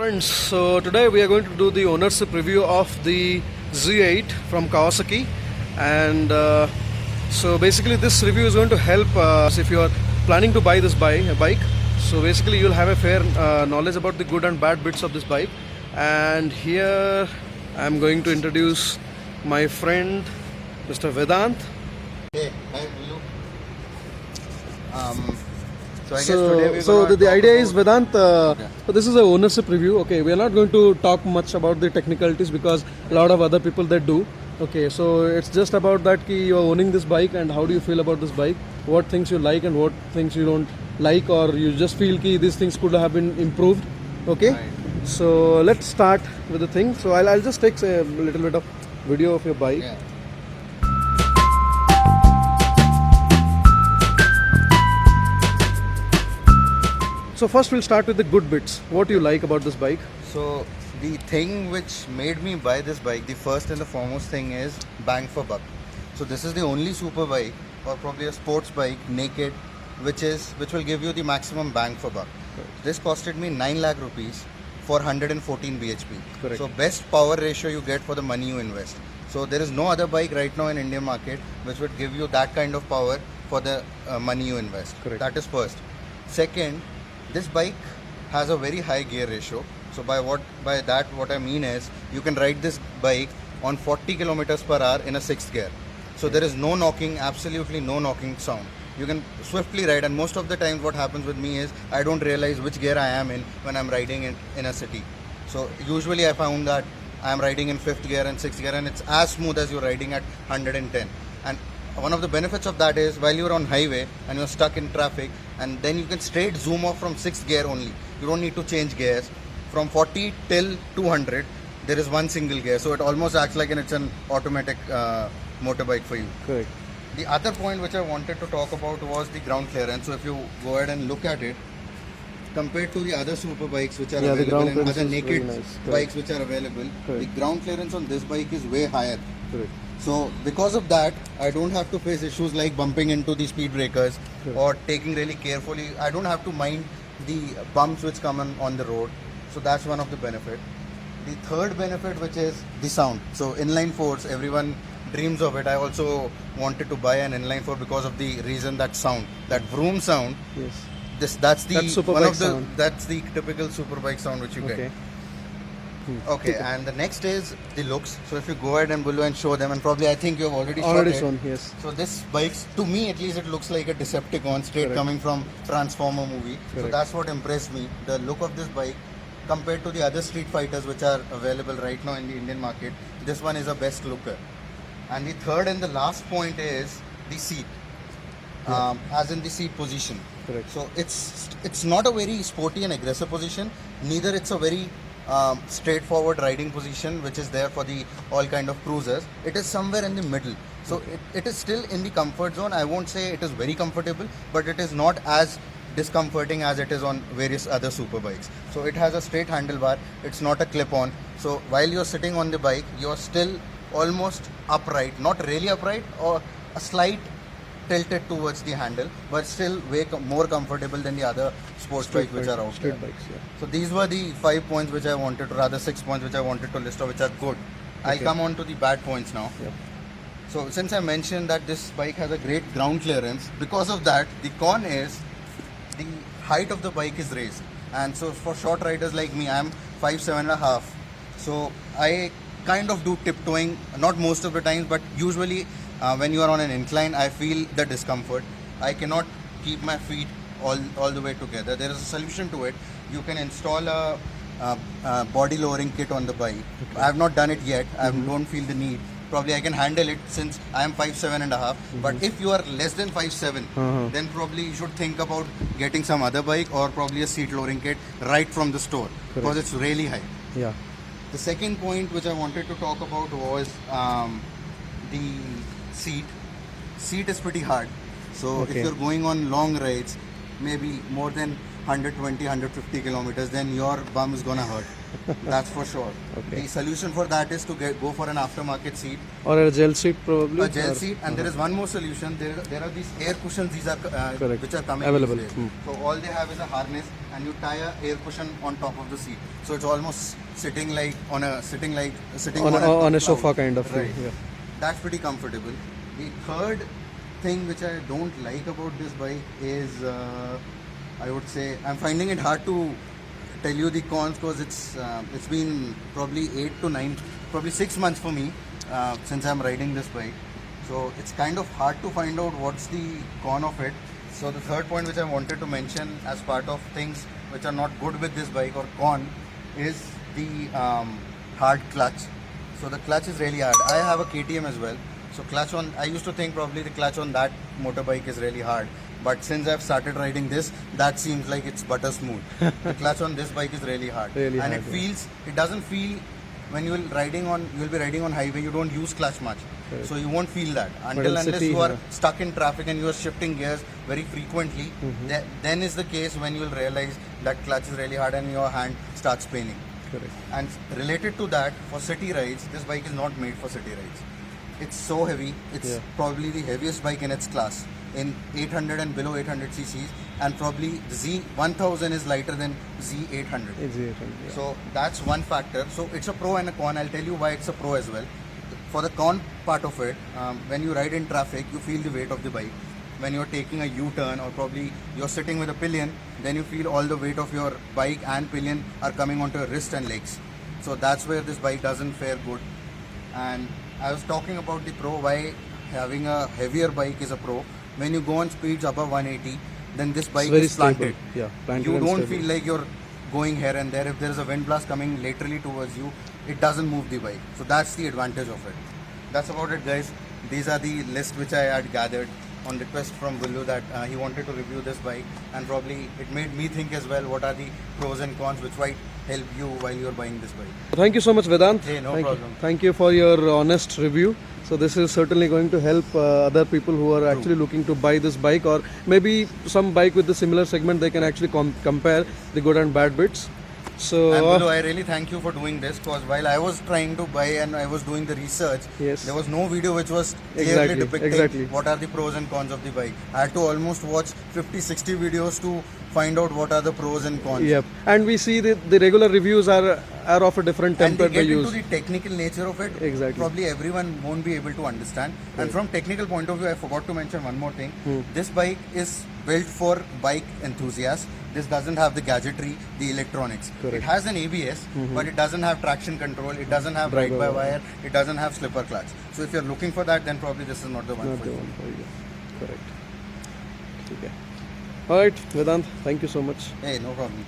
Friends, so today we are going to do the ownership review of the Z8 from Kawasaki, and so basically this review is going to help us if you are planning to buy this bike. So basically you'll have a fair knowledge about the good and bad bits of this bike. And here I'm going to introduce my friend Mr. Vedant. Hey, hi, Lulu. So I guess today we're So gonna the talk idea is about- Vedant. Okay. So this is a ownership review. Okay, we are not going to talk much about the technicalities because a lot of other people that do. Okay, so it's just about that ki you are owning this bike and how do you feel about this bike? What things you like and what things you don't like, or you just feel ki these things could have been improved. Okay, Right. so let's start with the thing. So I'll just take a little bit of video of your bike. Yeah. So first we'll start with the good bits. What do you like about this bike? So the thing which made me buy this bike, the first and the foremost thing is bang for buck. So this is the only super bike or probably a sports bike naked which will give you the maximum bang for buck. This costed me 9 lakh rupees for 114 bhp. Correct. So best power ratio you get for the money you invest. So there is no other bike right now in Indian market which would give you that kind of power for the money you invest. Correct. That is first. Second, this bike has a very high gear ratio. So by that what I mean is you can ride this bike on 40 kilometers per hour in a sixth gear. So there is no knocking, absolutely no knocking sound. You can swiftly ride, and most of the times what happens with me is I don't realize which gear I am in when I'm riding in a city. So usually I found that I'm riding in fifth gear and sixth gear, and it's as smooth as you're riding at 110. And one of the benefits of that is while you're on highway and you're stuck in traffic, and then you can straight zoom off from sixth gear only. You don't need to change gears. From 40 till 200, there is one single gear. So it almost acts like it's an automatic motorbike for you. Correct. The other point which I wanted to talk about was the ground clearance. So if you go ahead and look at it, compared to the other super bikes which are Yeah, the available ground and clearance other is very naked nice. Correct. bikes which are available, Correct. the ground clearance on this bike is way higher. Correct. So because of that, I don't have to face issues like bumping into the speed breakers Correct. or taking really carefully. I don't have to mind the bumps which come on the road. So that's one of the benefit. The third benefit, which is the sound. So inline fours, everyone dreams of it. I also wanted to buy an inline four because of the reason that sound, that vroom sound. Yes. That's the That's one superbike of the sound. that's the typical superbike sound which you Okay. get. Okay, and the next is the looks. So if you go ahead and Bulu and show them, and probably I think you have already shot Shown. it. Yes. So this bikes, to me at least, it looks like a Decepticon straight Correct. coming from Transformer movie. So Correct. that's what impressed me. The look of this bike compared to the other street fighters which are available right now in the Indian market, this one is a best looker. And the third and the last point is the seat, as in the seat position. Correct. So it's not a very sporty and aggressive position. Neither it's a very straightforward riding position which is there for the all kind of cruisers. It is somewhere in the middle. So it is still in the comfort zone. I won't say it is very comfortable, but it is not as discomforting as it is on various other super bikes. So it has a straight handlebar. It's not a clip-on. So while you're sitting on the bike, you're still almost upright, not really upright, or a slight tilted towards the handle, but still way more comfortable than the other sports bikes which are out Street there. bikes. Yeah. So these were the 5 points which I wanted to, rather 6 points which I wanted to list out, which are good. I'll Okay. come on to the bad points now. Yeah. So since I mentioned that this bike has a great ground clearance, because of that, the con is the height of the bike is raised. And so for short riders like me, I'm 5'7.5". So I kind of do tiptoeing, not most of the times, but usually when you are on an incline, I feel the discomfort. I cannot keep my feet all the way together. There is a solution to it. You can install a body lowering kit on the bike. Okay. I have not done it yet. I don't feel the need. Probably I can handle it since I am 5'7.5". But if you are less than 5'7", then probably you should think about getting some other bike or probably a seat lowering kit right from the store, because it's really high. Yeah. The second point which I wanted to talk about was the seat. Seat is pretty hard. So Okay. if you're going on long rides, maybe more than 120, 150 kilometers, then your bum is gonna hurt. That's for sure. Okay. The solution for that is to go for an aftermarket seat, Or a gel seat probably. a gel or- seat, and there is one more solution. There are these air cushions. These are Correct. which are coming Available. these days. Hmm. So all they have is a harness, and you tie a air cushion on top of the seat. So it's almost sitting like on a sitting On a cloud. sofa kind of Right. thing. Yeah. That's pretty comfortable. The third thing which I don't like about this bike is, I would say, I'm finding it hard to tell you the cons because it's been probably 8 to 9, probably 6 months for me since I'm riding this bike. So it's kind of hard to find out what's the con of it. So the third point which I wanted to mention as part of things which are not good with this bike or con is the hard clutch. So the clutch is really hard. I have a KTM as well. So I used to think probably the clutch on that motorbike is really hard. But since I've started riding this, that seems like it's butter smooth. The clutch on this bike is really hard. Really and hard, it doesn't feel, when you'll be riding on highway, you don't use clutch much. Correct. So you won't feel that. in Unless city, you are yeah. stuck in traffic and you are shifting gears very frequently, Mm-hmm. then is the case when you'll realize that clutch is really hard and your hand starts paining. Correct. And related to that, for city rides, this bike is not made for city rides. It's so heavy. It's Yeah. probably the heaviest bike in its class in 800 and below 800 cc's, and probably the Z1000 is lighter than Z800. It's 800, yeah. So that's one factor. So it's a pro and a con. I'll tell you why it's a pro as well. For the con part of it, when you ride in traffic, you feel the weight of the bike. When you're taking a U-turn or probably you're sitting with a pillion, then you feel all the weight of your bike and pillion are coming onto your wrist and legs. So that's where this bike doesn't fare good. And I was talking about the pro, why having a heavier bike is a pro. When you go on speeds above 180, then this bike very is planted. stable. Yeah, planted You and don't stable. feel like you're going here and there. If there is a wind blast coming laterally towards you, it doesn't move the bike. So that's the advantage of it. That's about it, guys. These are the list which I had gathered on request from Gullu that he wanted to review this bike, and probably it made me think as well what are the pros and cons which might help you while you're buying this bike. Thank you so much, Vedant. Hey, no Thank problem. You. Thank you for your honest review. So this is certainly going to help other people who are actually looking to buy this bike, or maybe some bike with the similar segment. They can actually compare the good and bad bits. So And Gullu, I really thank you for doing this, because while I was trying to buy and I was doing the research, Yes. there was no video which was clearly Exactly, depicting exactly. what are the pros and cons of the bike. I had to almost watch 50-60 videos to find out what are the pros and cons. yep, and we see that the regular reviews are of a different And they template they get into use. the technical nature of it. Exactly. Probably everyone won't be able to understand. And from technical point of view, I forgot to mention one more thing. This bike is built for bike enthusiasts. This doesn't have the gadgetry, the electronics. Correct. It has an ABS, but it doesn't have traction control. It doesn't have Driver ride-by-wire. It doesn't have slipper clutch. So if you're looking for that, then probably this is not the one Not for the you. one for you. Correct. Okay. All right, Vedant. Thank you so much. Hey, no problem.